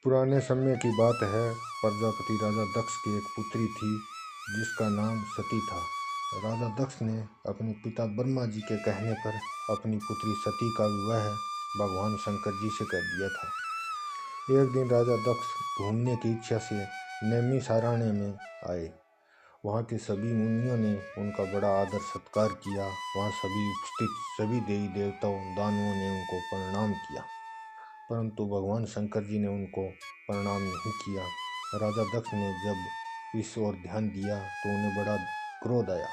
पुराने समय की बात है। प्रजापति राजा दक्ष की एक पुत्री थी जिसका नाम सती था। राजा दक्ष ने अपने पिता ब्रह्मा जी के कहने पर अपनी पुत्री सती का विवाह भगवान शंकर जी से कर दिया था। एक दिन राजा दक्ष घूमने की इच्छा से नैमिषारण्य में आए। वहाँ के सभी मुनियों ने उनका बड़ा आदर सत्कार किया। वहाँ सभी उपस्थित सभी देवी देवताओं दानवों ने उनको प्रणाम किया, परंतु भगवान शंकर जी ने उनको प्रणाम नहीं किया। राजा दक्ष ने जब इस ओर ध्यान दिया तो उन्हें बड़ा क्रोध आया,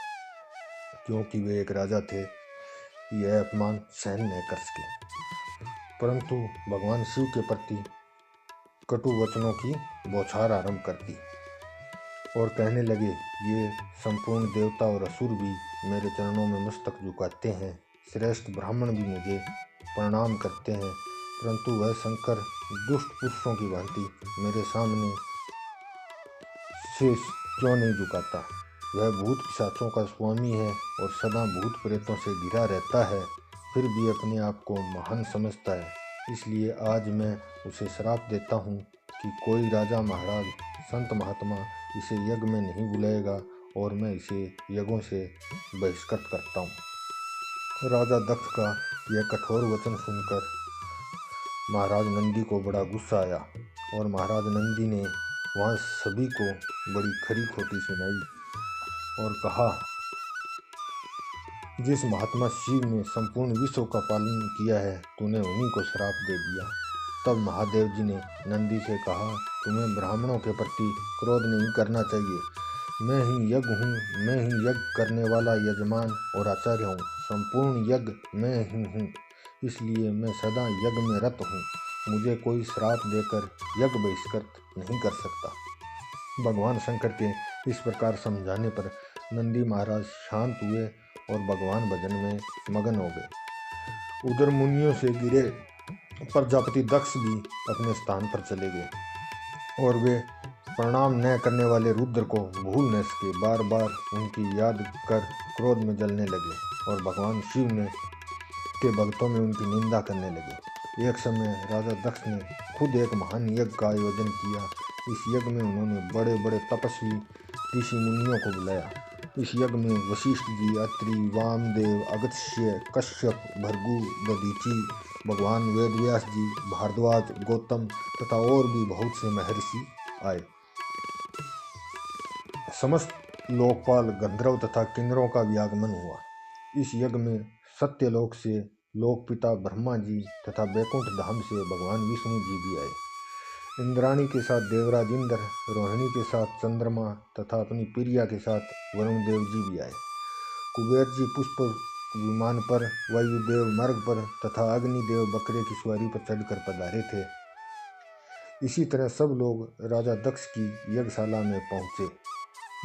क्योंकि वे एक राजा थे। यह अपमान सहन नहीं कर सके, परंतु भगवान शिव के प्रति कटु वचनों की बौछार आरंभ कर दी और कहने लगे, ये संपूर्ण देवता और असुर भी मेरे चरणों में मस्तक झुकाते हैं, श्रेष्ठ ब्राह्मण भी मुझे प्रणाम करते हैं, परंतु वह शंकर दुष्ट पुरुषों की भांति मेरे सामने शीश क्यों नहीं झुकाता। वह भूत पिशाचों का स्वामी है और सदा भूत प्रेतों से घिरा रहता है, फिर भी अपने आप को महान समझता है। इसलिए आज मैं उसे श्राप देता हूँ कि कोई राजा महाराज संत महात्मा इसे यज्ञ में नहीं बुलाएगा और मैं इसे यज्ञों से बहिष्कृत करता हूँ। राजा दक्ष का यह कठोर वचन सुनकर महाराज नंदी को बड़ा गुस्सा आया और महाराज नंदी ने वहाँ सभी को बड़ी खरी खोटी सुनाई और कहा, जिस महात्मा शिव ने संपूर्ण विश्व का पालन किया है, तूने उन्हीं को श्राप दे दिया। तब महादेव जी ने नंदी से कहा, तुम्हें ब्राह्मणों के प्रति क्रोध नहीं करना चाहिए। मैं ही यज्ञ हूँ, मैं ही यज्ञ करने वाला यजमान और आचार्य हूँ। संपूर्ण यज्ञ मैं ही हूँ, इसलिए मैं सदा यज्ञ में रत हूँ। मुझे कोई श्राप देकर यज्ञ बहिष्कृत नहीं कर सकता। भगवान शंकर के इस प्रकार समझाने पर नंदी महाराज शांत हुए और भगवान भजन में मगन हो गए। उधर मुनियों से गिरे प्रजापति दक्ष भी अपने स्थान पर चले गए और वे प्रणाम न करने वाले रुद्र को भूल न सके। बार बार उनकी याद कर क्रोध में जलने लगे और भगवान शिव ने के भक्तों में उनकी निंदा करने लगे। एक समय राजा दक्ष ने खुद एक महान यज्ञ का आयोजन किया। इस यज्ञ में उन्होंने बड़े बड़े तपस्वी ऋषि मुनियों को बुलाया। इस यज्ञ में वशिष्ठ जी, अत्रि, वामदेव, अगस्त्य, कश्यप, भृगु, दधीचि, भगवान वेदव्यास जी, भारद्वाज, गौतम तथा और भी बहुत से महर्षि आए। समस्त लोकपाल, गंधर्व तथा किन्नरों का भी आगमन हुआ। इस यज्ञ में सत्यलोक से लोकपिता ब्रह्मा जी तथा बैकुंठ धाम से भगवान विष्णु जी भी आए। इंद्राणी के साथ देवराज इंद्र, रोहिणी के साथ चंद्रमा तथा अपनी प्रिया के साथ वरुण देव जी भी आए। कुबेर जी पुष्प विमान पर, वायुदेव मर्ग पर तथा अग्निदेव बकरे की सवारी पर चढ़कर पधारे थे। इसी तरह सब लोग राजा दक्ष की यज्ञशाला में पहुँचे।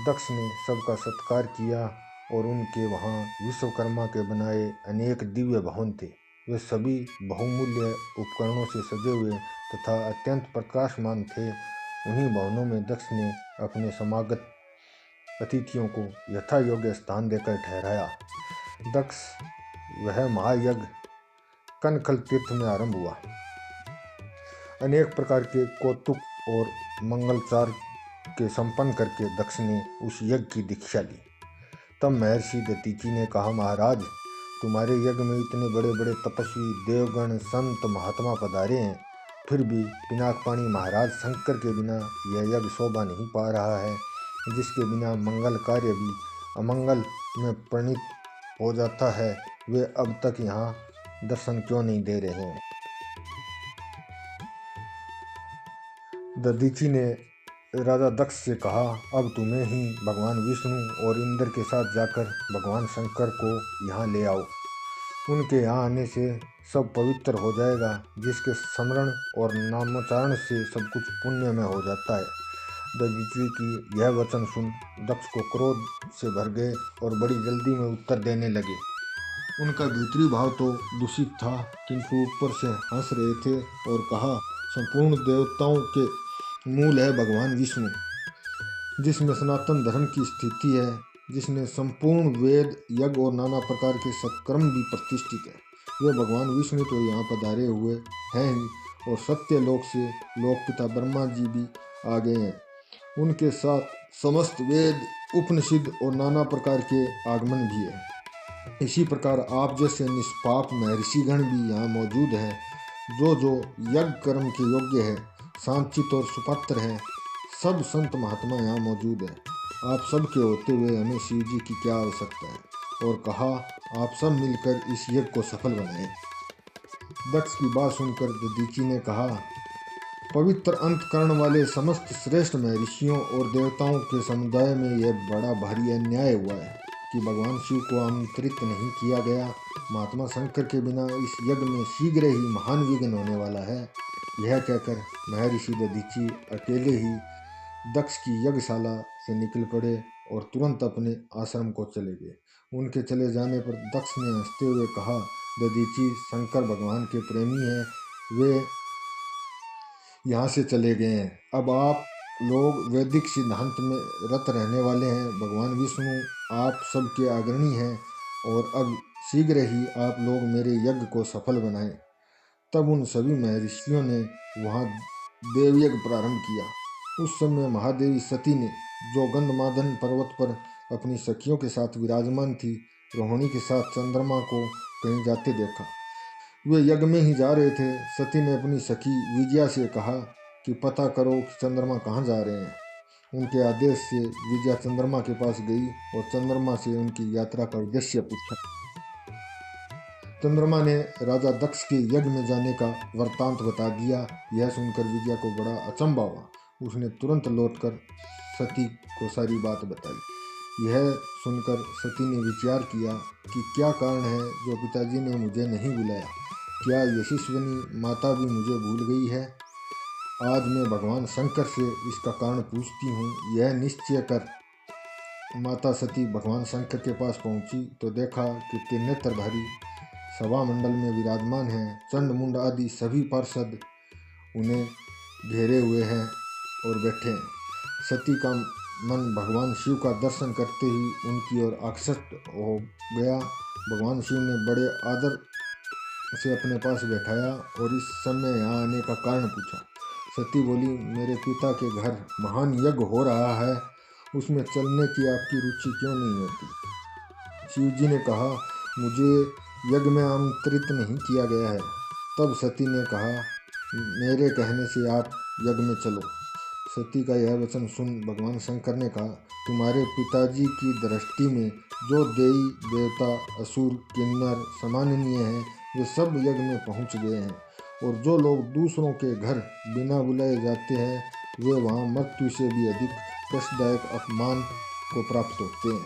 दक्ष ने सबका सत्कार किया और उनके वहाँ विश्वकर्मा के बनाए अनेक दिव्य भवन थे। वे सभी बहुमूल्य उपकरणों से सजे हुए तथा अत्यंत प्रकाशमान थे। उन्हीं भवनों में दक्ष ने अपने समागत अतिथियों को यथा योग्य स्थान देकर ठहराया। दक्ष वह महायज्ञ कनखल तीर्थ में आरंभ हुआ। अनेक प्रकार के कौतुक और मंगलचार के संपन्न करके दक्ष ने उस यज्ञ की दीक्षा ली। तब महर्षि दधीचि ने कहा, महाराज, तुम्हारे यज्ञ में इतने बड़े बड़े तपस्वी देवगण संत महात्मा पधारे हैं, फिर भी पिनाकपाणी महाराज शंकर के बिना यह यज्ञ शोभा नहीं पा रहा है, जिसके बिना मंगल कार्य भी अमंगल में परिणित हो जाता है। वे अब तक यहाँ दर्शन क्यों नहीं दे रहे हैं। दधीचि ने राजा दक्ष से कहा, अब तुम्हें ही भगवान विष्णु और इंद्र के साथ जाकर भगवान शंकर को यहाँ ले आओ। उनके यहाँ आने से सब पवित्र हो जाएगा, जिसके स्मरण और नामोच्चारण से सब कुछ पुण्य में हो जाता है। दधीचि की यह वचन सुन दक्ष को क्रोध से भर गए और बड़ी जल्दी में उत्तर देने लगे। उनका भीतरी भाव तो दूषित था, किंतु ऊपर से हंस रहे थे और कहा, संपूर्ण देवताओं के मूल है भगवान विष्णु, जिसमें सनातन धर्म की स्थिति है, जिसने संपूर्ण वेद यज्ञ और नाना प्रकार के सत्कर्म भी प्रतिष्ठित है। वे भगवान विष्णु तो यहाँ पधारे हुए हैं ही और सत्य लोक से लोकपिता ब्रह्मा जी भी आ गए हैं। उनके साथ समस्त वेद, उपनिषद और नाना प्रकार के आगमन भी है। इसी प्रकार आप जैसे निष्पाप महर्षिगण भी यहाँ मौजूद हैं। जो यज्ञ कर्म के योग्य है, शांतचित और सुपात्र है, सब संत महात्मा यहाँ मौजूद है। आप सब के होते हुए हमें शिव जी की क्या आवश्यकता है। और कहा, आप सब मिलकर इस यज्ञ को सफल बनाएं। दक्ष की बात सुनकर दधीचि ने कहा, पवित्र अंतकरण वाले समस्त श्रेष्ठ महर्षियों और देवताओं के समुदाय में यह बड़ा भारी अन्याय हुआ है कि भगवान शिव को आमंत्रित नहीं किया गया। महात्मा शंकर के बिना इस यज्ञ में शीघ्र ही महान विघ्न होने वाला है। यह कहकर महर्षि दधीचि अकेले ही दक्ष की यज्ञशाला से निकल पड़े और तुरंत अपने आश्रम को चले गए। उनके चले जाने पर दक्ष ने हंसते हुए कहा, दधीचि शंकर भगवान के प्रेमी हैं, वे यहाँ से चले गए हैं। अब आप लोग वैदिक सिद्धांत में रत रहने वाले हैं। भगवान विष्णु आप सबके अग्रणी हैं और अब शीघ्र ही आप लोग मेरे यज्ञ को सफल बनाएं। तब उन सभी महर्षियों ने वहाँ देवयज्ञ प्रारंभ किया। उस समय महादेवी सती ने, जो गंधमादन पर्वत पर अपनी सखियों के साथ विराजमान थी, रोहिणी के साथ चंद्रमा को कहीं जाते देखा। वे यज्ञ में ही जा रहे थे। सती ने अपनी सखी विजया से कहा कि पता करो कि चंद्रमा कहाँ जा रहे हैं। उनके आदेश से विजया चंद्रमा के पास गई और चंद्रमा से उनकी यात्रा का उद्देश्य पूछा। चंद्रमा ने राजा दक्ष के यज्ञ में जाने का वृत्तांत बता दिया। यह सुनकर विजया को बड़ा अचंभा हुआ। उसने तुरंत लौटकर सती को सारी बात बताई। यह सुनकर सती ने विचार किया कि क्या कारण है जो पिताजी ने मुझे नहीं बुलाया। क्या यशस्विनी माता भी मुझे भूल गई है? आज मैं भगवान शंकर से इसका कारण पूछती हूँ। यह निश्चय कर माता सती भगवान शंकर के पास पहुँची तो देखा कि त्रिनेत्रधारी सभा मंडल में विराजमान हैं। चंड मुंड आदि सभी पार्षद उन्हें घेरे हुए हैं और बैठे हैं। सती का मन भगवान शिव का दर्शन करते ही उनकी ओर आकर्षित हो गया। भगवान शिव ने बड़े आदर से अपने पास बैठाया और इस समय यहाँ आने का कारण पूछा। सती बोली, मेरे पिता के घर महान यज्ञ हो रहा है, उसमें चलने की आपकी रुचि क्यों नहीं होती? शिव जी ने कहा, मुझे यज्ञ में आमंत्रित नहीं किया गया है। तब सती ने कहा, मेरे कहने से आप यज्ञ में चलो। सती का यह वचन सुन भगवान शंकर ने कहा, तुम्हारे पिताजी की दृष्टि में जो देवी देवता असुर किन्नर सम्माननीय हैं, वे सब यज्ञ में पहुंच गए हैं। और जो लोग दूसरों के घर बिना बुलाए जाते हैं, वे वहां मृत्यु से भी अधिक कष्टदायक अपमान को प्राप्त होते हैं।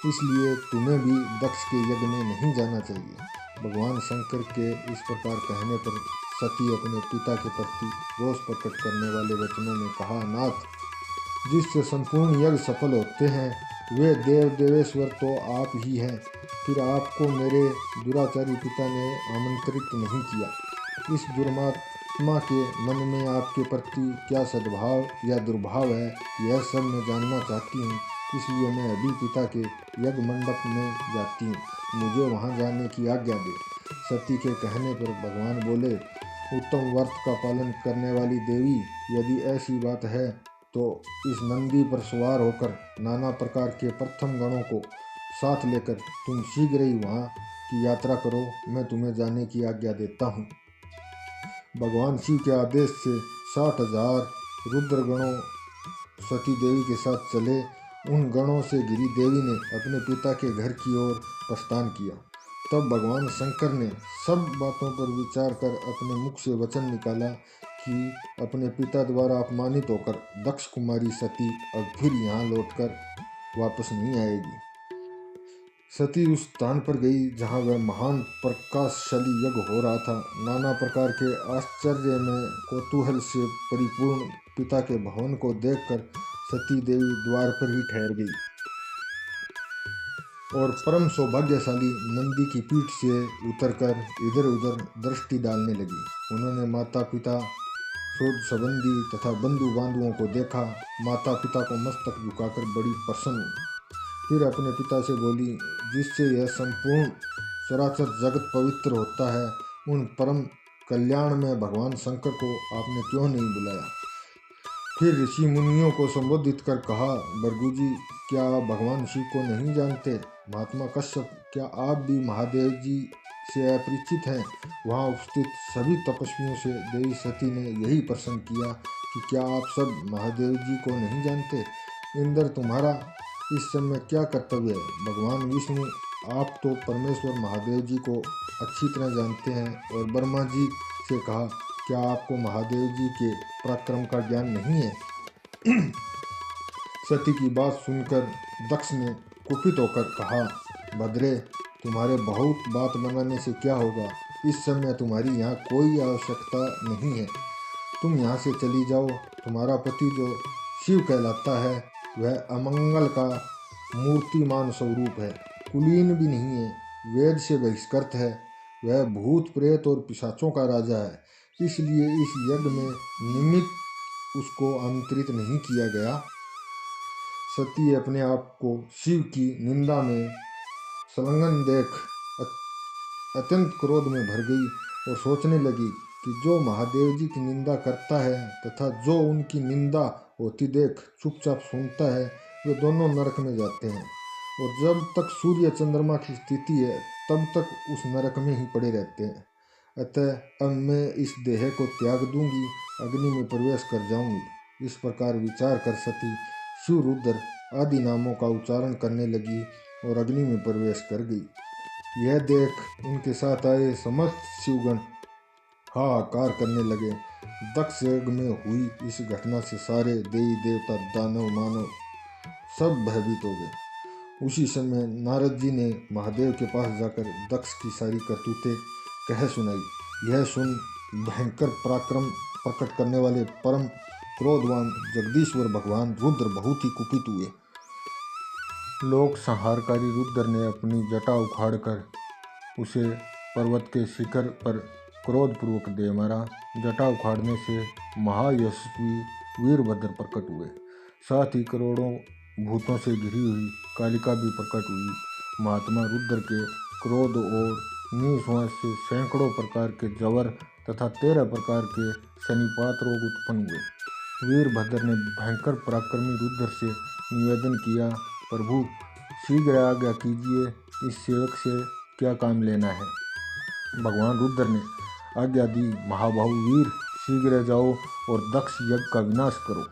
इसलिए तुम्हें भी दक्ष के यज्ञ में नहीं जाना चाहिए। भगवान शंकर के इस प्रकार कहने पर सती अपने पिता के प्रति रोष प्रकट करने वाले वचनों में कहा, नाथ, जिससे संपूर्ण यज्ञ सफल होते हैं वे देव देवेश्वर तो आप ही हैं। फिर आपको मेरे दुराचारी पिता ने आमंत्रित नहीं किया। इस दुर्मात्मा के मन में आपके प्रति क्या सद्भाव या दुर्भाव है, यह सब मैं जानना चाहती हूँ। इसलिए मैं अभी पिता के यज्ञ मंडप में जाती हूँ, मुझे वहाँ जाने की आज्ञा दे। सती के कहने पर भगवान बोले, उत्तम व्रत का पालन करने वाली देवी, यदि ऐसी बात है तो इस नंदी पर सवार होकर नाना प्रकार के प्रथम गणों को साथ लेकर तुम शीघ्र ही वहाँ की यात्रा करो, मैं तुम्हें जाने की आज्ञा देता हूँ। भगवान शिव के आदेश से 60,000 रुद्र गणों सती देवी के साथ चले। उन गणों से गिरी देवी ने अपने पिता के घर की ओर प्रस्थान किया। तब भगवान शंकर ने सब बातों पर विचार कर अपने मुख से वचन निकाला कि अपने पिता द्वारा अपमानित होकर दक्ष कुमारी सती अब फिर यहाँ लौटकर वापस नहीं आएगी। सती उस स्थान पर गई जहाँ वह महान प्रकाशशाली यज्ञ हो रहा था। नाना प्रकार के आश्चर्य में कौतूहल से परिपूर्ण पिता के भवन को देखकर सती देवी द्वार पर ही ठहर गई और परम सौभाग्यशाली नंदी की पीठ से उतरकर इधर उधर दृष्टि डालने लगी। उन्होंने माता पिता, शोध संबंधी तथा बंधु बांधुओं को देखा। माता पिता को मस्तक झुकाकर बड़ी प्रसन्न हुई। फिर अपने पिता से बोली, जिससे यह संपूर्ण चराचर जगत पवित्र होता है, उन परम कल्याण में भगवान शंकर को आपने क्यों नहीं बुलाया? फिर ऋषि मुनियों को संबोधित कर कहा, भृगुजी, क्या आप भगवान शिव को नहीं जानते? महात्मा कश्यप, क्या आप भी महादेव जी से अपरिचित हैं? वहाँ उपस्थित सभी तपस्वियों से देवी सती ने यही प्रश्न किया कि क्या आप सब महादेव जी को नहीं जानते? इंद्र, तुम्हारा इस समय क्या कर्तव्य है? भगवान विष्णु, आप तो परमेश्वर महादेव जी को अच्छी तरह जानते हैं। और ब्रह्मा जी से कहा, क्या आपको महादेव जी के पराक्रम का ज्ञान नहीं है? सती की बात सुनकर दक्ष ने कुपित होकर कहा, भद्रे, तुम्हारे बहुत बात बनाने से क्या होगा? इस समय तुम्हारी यहाँ कोई आवश्यकता नहीं है। तुम यहाँ से चली जाओ। तुम्हारा पति जो शिव कहलाता है वह अमंगल का मूर्तिमान स्वरूप है, कुलीन भी नहीं है, वेद से बहिष्कृत है, वह भूत प्रेत और पिशाचों का राजा है। इसलिए इस यज्ञ में निमित्त उसको आमंत्रित नहीं किया गया। सती अपने आप को शिव की निंदा में संलग्न देख अत्यंत क्रोध में भर गई और सोचने लगी कि जो महादेव जी की निंदा करता है तथा जो उनकी निंदा होती देख चुपचाप सुनता है, वे दोनों नरक में जाते हैं और जब तक सूर्य चंद्रमा की स्थिति है तब तक उस नरक में ही पड़े रहते हैं। अतः अब मैं इस देह को त्याग दूंगी, अग्नि में प्रवेश कर जाऊंगी। इस प्रकार विचार कर सती शिव, रुद्र आदि नामों का उच्चारण करने लगी और अग्नि में प्रवेश कर गई। यह देख उनके साथ आए समस्त शिवगण हाहाकार करने लगे। दक्ष यज्ञ में हुई इस घटना से सारे देवी देवता, दानव, मानव सब भयभीत हो गए। उसी समय नारद जी ने महादेव के पास जाकर दक्ष की सारी करतूतें कह सुनाई। यह सुन भयंकर पराक्रम प्रकट करने वाले परम क्रोधवान जगदीश्वर भगवान रुद्र बहुत ही कुपित हुए। लोक संहारकारी रुद्र ने अपनी जटा उखाड़कर उसे पर्वत के शिखर पर क्रोधपूर्वक दे मारा। जटा उखाड़ने से महायशस्वी वीरभद्र प्रकट हुए। साथ ही करोड़ों भूतों से घिरी हुई कालिका भी प्रकट हुई। महात्मा रुद्र के क्रोध और निःश्वास से सैकड़ों प्रकार के जवर तथा 13 प्रकार के शनिपात रोग उत्पन्न हुए। वीरभद्र ने भयंकर पराक्रमी रुद्र से निवेदन किया, प्रभु, शीघ्र आज्ञा कीजिए, इस सेवक से क्या काम लेना है? भगवान रुद्र ने आज्ञा दी, महाबाहु वीर, शीघ्र जाओ और दक्ष यज्ञ का विनाश करो।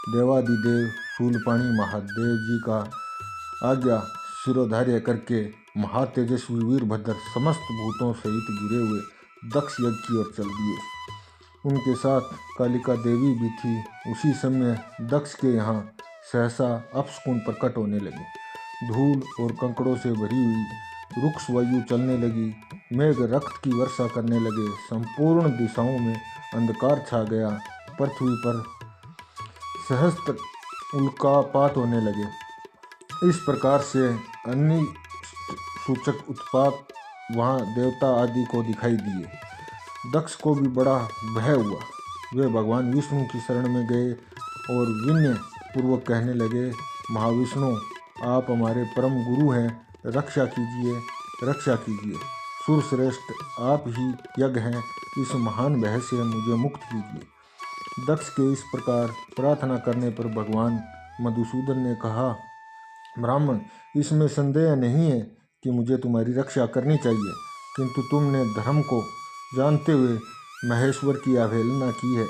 देवादिदेव शूलपाणी महादेव जी का आज्ञा शिरोधार्य करके महातेजस्वी वीरभद्र समस्त भूतों सहित गिरे हुए दक्ष यज्ञ की ओर चल दिए। उनके साथ कालिका देवी भी थी। उसी समय दक्ष के यहाँ सहसा अपशकुन प्रकट होने लगे। धूल और कंकड़ों से भरी हुई रुक्ष वायु चलने लगी। मेघ रक्त की वर्षा करने लगे। संपूर्ण दिशाओं में अंधकार छा गया। पृथ्वी पर सहस्त्र उल्कापात होने लगे। इस प्रकार से अन्य सूचक उत्पात वहाँ देवता आदि को दिखाई दिए। दक्ष को भी बड़ा भय हुआ। वे भगवान विष्णु की शरण में गए और विनय पूर्वक कहने लगे, महाविष्णु, आप हमारे परम गुरु हैं, रक्षा कीजिए, रक्षा कीजिए। सुरश्रेष्ठ, आप ही यज्ञ हैं, इस महान भय से मुझे मुक्त कीजिए। दक्ष के इस प्रकार प्रार्थना करने पर भगवान मधुसूदन ने कहा, ब्राह्मण, इसमें संदेह नहीं है कि मुझे तुम्हारी रक्षा करनी चाहिए, किंतु तुमने धर्म को जानते हुए महेश्वर की अवहेलना की है।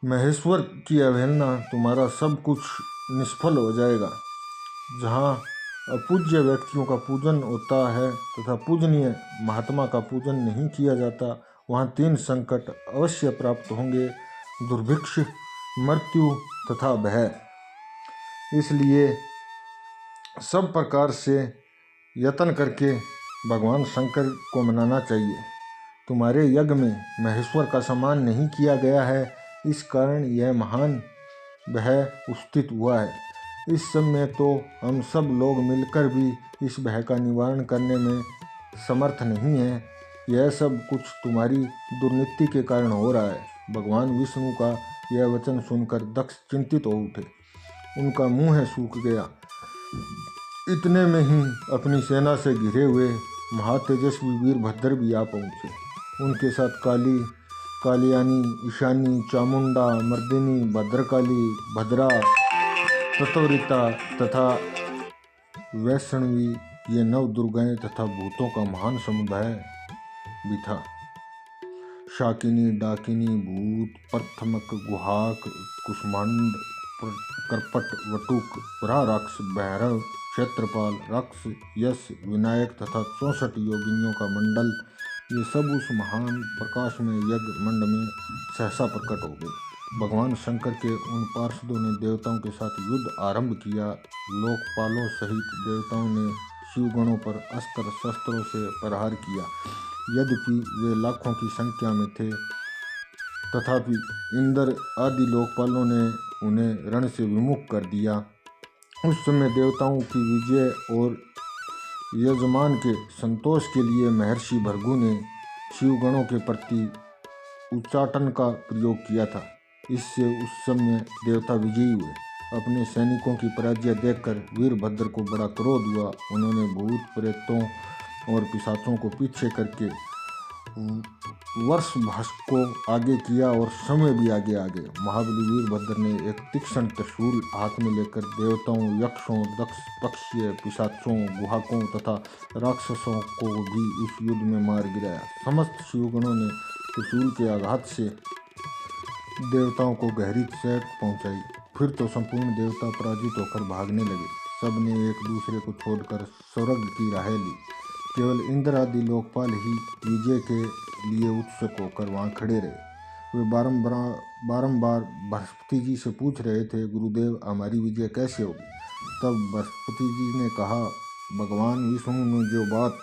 महेश्वर की अवहेलना तुम्हारा सब कुछ निष्फल हो जाएगा। जहाँ अपूज्य व्यक्तियों का पूजन होता है तथा पूजनीय महात्मा का पूजन नहीं किया जाता, वहाँ 3 संकट अवश्य प्राप्त होंगे, दुर्भिक्ष, मृत्यु तथा भय। इसलिए सब प्रकार से यत्न करके भगवान शंकर को मनाना चाहिए। तुम्हारे यज्ञ में महेश्वर का सम्मान नहीं किया गया है, इस कारण यह महान भय उपस्थित हुआ है। इस समय तो हम सब लोग मिलकर भी इस भय का निवारण करने में समर्थ नहीं हैं। यह सब कुछ तुम्हारी दुर्नीति के कारण हो रहा है। भगवान विष्णु का यह वचन सुनकर दक्ष चिंतित हो उठे। उनका मुँह सूख गया। इतने में ही अपनी सेना से घिरे हुए महातेजस्वी वीरभद्र भी आ पहुँचे। उनके साथ काली, कालियानी, ईशानी, चामुंडा, मर्दिनी, भद्रकाली, भद्रा, तत्वरिता तथा वैष्णवी, ये 9 दुर्गाएं तथा भूतों का महान समुदाय भी था। शाकिनी, डाकिनी, भूत, प्रथमक, गुहाक, कुष्मांड, करपट, वटुक, राक्ष, भैरव, क्षेत्रपाल, राक्ष, यश, विनायक तथा 64 योगिनियों का मंडल, ये सब उस महान प्रकाश में यज्ञ मंड में सहसा प्रकट हो गए। भगवान शंकर के उन पार्षदों ने देवताओं के साथ युद्ध आरंभ किया। लोकपालों सहित देवताओं ने शिवगणों पर अस्त्र शस्त्रों से प्रहार किया। यद्यपि वे लाखों की संख्या में थे, तथापि इंद्र आदि लोकपालों ने उन्हें रण से विमुख कर दिया। उस समय देवताओं की विजय और यजमान के संतोष के लिए महर्षि भृगु ने शिवगणों के प्रति उच्चाटन का प्रयोग किया था। इससे उस समय देवता विजयी हुए। अपने सैनिकों की पराजय देखकर वीरभद्र को बड़ा क्रोध हुआ। उन्होंने भूत प्रेतों और पिशाचों को पीछे करके वर्ष भाष्य को आगे किया और समय भी आगे आ गए। महाबली वीरभद्र ने एक तीक्ष्ण त्रिशूल हाथ में लेकर देवताओं, यक्षों, दक्ष पक्षीय, पिशाचों, गुहाकों तथा राक्षसों को भी उस युद्ध में मार गिराया। समस्त शिवगणों ने त्रिशूल के आघात से देवताओं को गहरी चोट पहुंचाई। फिर तो संपूर्ण देवता पराजित होकर भागने लगे। सब ने एक दूसरे को छोड़कर स्वर्ग की राह ली। केवल इंद्र आदि लोकपाल ही विजय के लिए उत्सुक होकर वहां खड़े रहे। वे बारंबार बृहस्पति जी से पूछ रहे थे, गुरुदेव हमारी विजय कैसे होगी? तब बृहस्पति जी ने कहा, भगवान विष्णु ने जो बात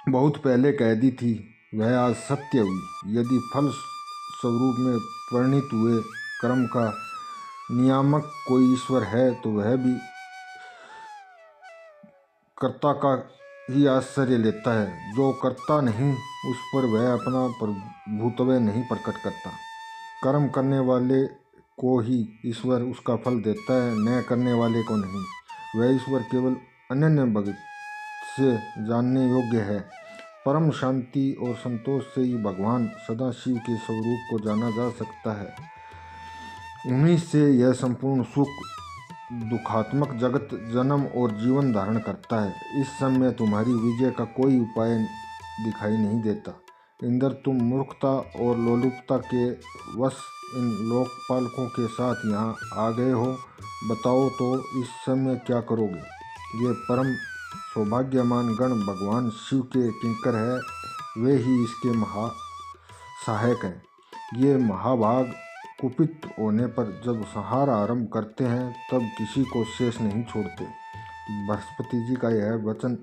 बहुत पहले कह दी थी वह आज सत्य हुई। यदि फल स्वरूप में परिणित हुए कर्म का नियामक कोई ईश्वर है तो वह भी कर्ता का ही आश्चर्य लेता है। जो कर्ता नहीं उस पर वह अपना प्रभुत्व नहीं प्रकट करता। कर्म करने वाले को ही ईश्वर उसका फल देता है, न करने वाले को नहीं। वह ईश्वर केवल अनन्य भक्त से जानने योग्य है। परम शांति और संतोष से ही भगवान सदाशिव के स्वरूप को जाना जा सकता है। उन्हीं से यह संपूर्ण सुख दुखात्मक जगत जन्म और जीवन धारण करता है। इस समय तुम्हारी विजय का कोई उपाय दिखाई नहीं देता। इंद्र, तुम मूर्खता और लोलुपता के वश इन लोकपालकों के साथ यहाँ आ गए हो। बताओ तो इस समय क्या करोगे? ये परम सौभाग्यमान गण भगवान शिव के किंकर है। वे ही इसके सहायक हैं। ये महाभाग कुपित होने पर जब संहार आरंभ करते हैं तब किसी को शेष नहीं छोड़ते। बृहस्पति जी का यह वचन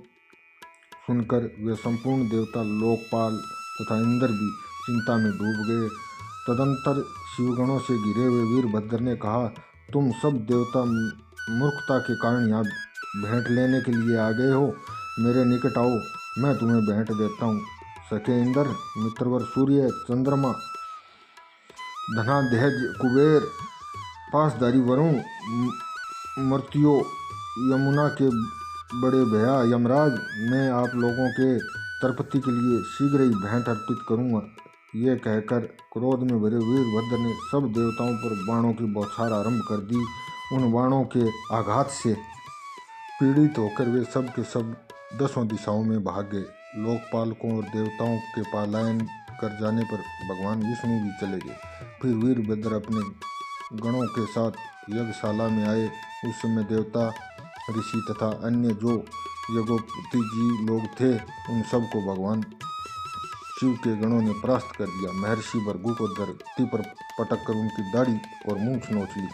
सुनकर वे संपूर्ण देवता, लोकपाल तथा इंद्र भी चिंता में डूब गए। तदंतर शिवगणों से घिरे हुए वीरभद्र ने कहा, तुम सब देवता मूर्खता के कारण यहाँ भेंट लेने के लिए आ गए हो। मेरे निकट आओ, मैं तुम्हें भेंट देता हूँ। सखे इंद्र, मित्रवर सूर्य, चंद्रमा, धनाध्यज कुबेर, पासधारी वरुण, मर्त्यो, यमुना के बड़े भैया यमराज, मैं आप लोगों के तर्पति के लिए शीघ्र ही भेंट अर्पित करूँगा। ये कहकर क्रोध में भरे वीरभद्र ने सब देवताओं पर बाणों की बौछार आरंभ कर दी। उन बाणों के आघात से पीड़ित होकर वे सब के सब 10 दिशाओं में भाग गए। लोकपालकों और देवताओं के पलायन कर जाने पर भगवान विष्णु भी चले गए। फिर वीरभद्र अपने गणों के साथ यज्ञशाला में आए। उस समय देवता, ऋषि तथा अन्य जो यज्ञोपति जी लोग थे उन सबको भगवान शिव के गणों ने परास्त कर दिया। महर्षि भृगु को धरती पर पटक कर उनकी दाढ़ी और मूंछ नोच ली।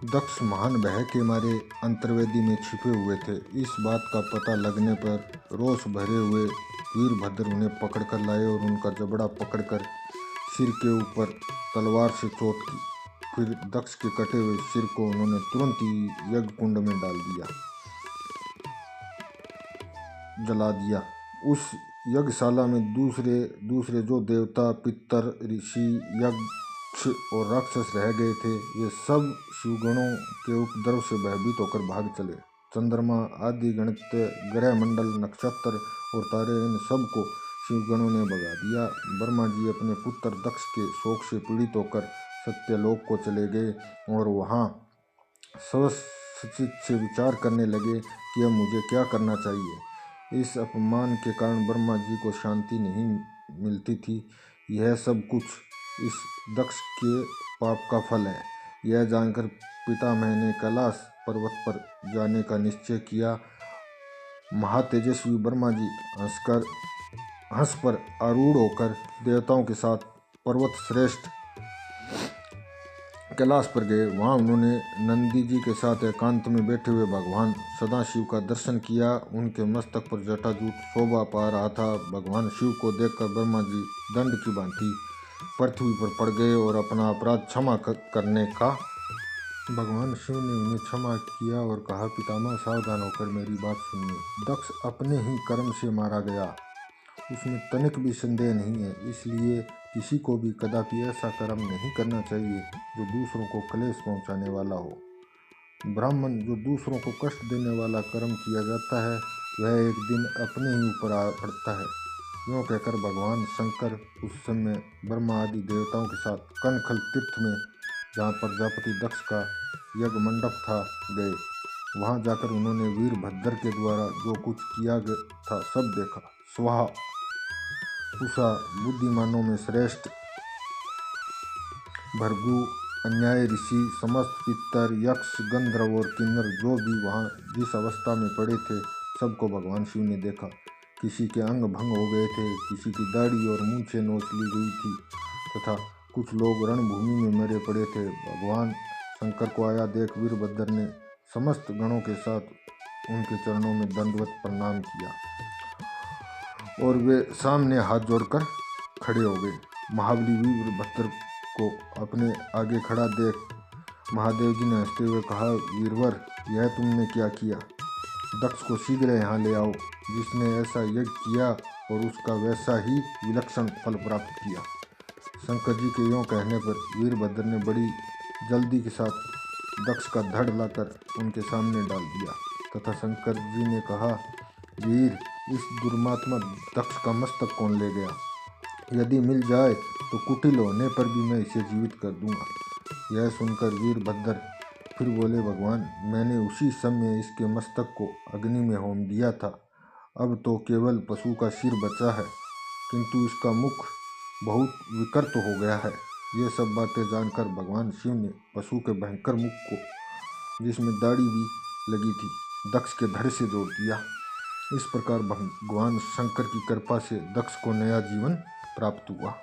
दक्ष महान भय के मारे अंतर्वेदी में छिपे हुए थे। इस बात का पता लगने पर रोष भरे हुए वीरभद्र उन्हें पकड़कर लाए और उनका जबड़ा पकड़कर सिर के ऊपर तलवार से चोट की। फिर दक्ष के कटे हुए सिर को उन्होंने तुरंत ही यज्ञ कुंड में डाल दिया, जला दिया। उस यज्ञशाला में दूसरे जो देवता, पितर, ऋषि, यक्ष और राक्षस रह गए थे वे सब शिवगणों के उपद्रव से भयभीत होकर भाग चले। चंद्रमा आदि गणित, ग्रह मंडल, नक्षत्र और तारे, इन सब को शिवगणों ने भगा दिया। ब्रह्मा जी अपने पुत्र दक्ष के शोक से पीड़ित होकर सत्यलोक को चले गए और वहाँ स्वचित से विचार करने लगे कि अब मुझे क्या करना चाहिए। इस अपमान के कारण ब्रह्मा जी को शांति नहीं मिलती थी। यह सब कुछ इस दक्ष के पाप का फल है। यह जानकर पितामह ने कैलाश पर्वत पर जाने का निश्चय किया। महातेजस्वी ब्रह्मा जी हंस पर आरूढ़ होकर देवताओं के साथ पर्वत श्रेष्ठ कैलाश पर गए। वहां उन्होंने नंदी जी के साथ एकांत में बैठे हुए भगवान सदाशिव का दर्शन किया। उनके मस्तक पर जटाजूट शोभा पा रहा था। भगवान शिव को देखकर ब्रह्मा जी दंड की भांति पृथ्वी पर पड़ गए और अपना अपराध क्षमा करने का भगवान शिव ने उन्हें क्षमा किया और कहा, पितामह सावधान होकर मेरी बात सुनिए। दक्ष अपने ही कर्म से मारा गया, उसमें तनिक भी संदेह नहीं है। इसलिए किसी को भी कदापि ऐसा कर्म नहीं करना चाहिए जो दूसरों को क्लेश पहुंचाने वाला हो। ब्राह्मण जो दूसरों को कष्ट देने वाला कर्म किया जाता है वह एक दिन अपने ही ऊपर आ पड़ता है। यूँ कहकर भगवान शंकर उस समय ब्रह्मा आदि देवताओं के साथ कनखल तीर्थ में, जहाँ प्रजापति दक्ष का यज्ञ मंडप था, गए। वहाँ जाकर उन्होंने वीरभद्र के द्वारा जो कुछ किया था सब देखा। स्वाहा उषा बुद्धिमानों में श्रेष्ठ भृगु, अन्याय ऋषि, समस्त पितर, यक्ष, गंधर्व और किन्नर जो भी वहाँ जिस अवस्था में पड़े थे सबको भगवान शिव ने देखा। किसी के अंग भंग हो गए थे, किसी की दाढ़ी और मूंछें नोच ली गई थी तथा कुछ लोग रणभूमि में मरे पड़े थे। भगवान शंकर को आया देख वीरभद्र ने समस्त गणों के साथ उनके चरणों में दंडवत प्रणाम किया और वे सामने हाथ जोड़कर खड़े हो गए। महाबली वीरभद्र को अपने आगे खड़ा देख महादेव जी ने हंसते हुए कहा, वीरवर यह तुमने क्या किया? दक्ष को शीघ्र यहाँ ले आओ, जिसने ऐसा यज्ञ किया और उसका वैसा ही विलक्षण फल प्राप्त किया। शंकर जी के यों कहने पर वीरभद्र ने बड़ी जल्दी के साथ दक्ष का धड़ लाकर उनके सामने डाल दिया तथा शंकर जी ने कहा, वीर इस दुर्मात्मा दक्ष का मस्तक कौन ले गया? यदि मिल जाए तो कुटिल होने पर भी मैं इसे जीवित कर दूंगा। यह सुनकर वीरभद्र फिर बोले, भगवान मैंने उसी समय इसके मस्तक को अग्नि में होम दिया था। अब तो केवल पशु का सिर बचा है, किंतु इसका मुख बहुत विकृत हो गया है। ये सब बातें जानकर भगवान शिव ने पशु के भयंकर मुख को, जिसमें दाढ़ी भी लगी थी, दक्ष के धड़ से जोड़ दिया। इस प्रकार भगवान शंकर की कृपा से दक्ष को नया जीवन प्राप्त हुआ।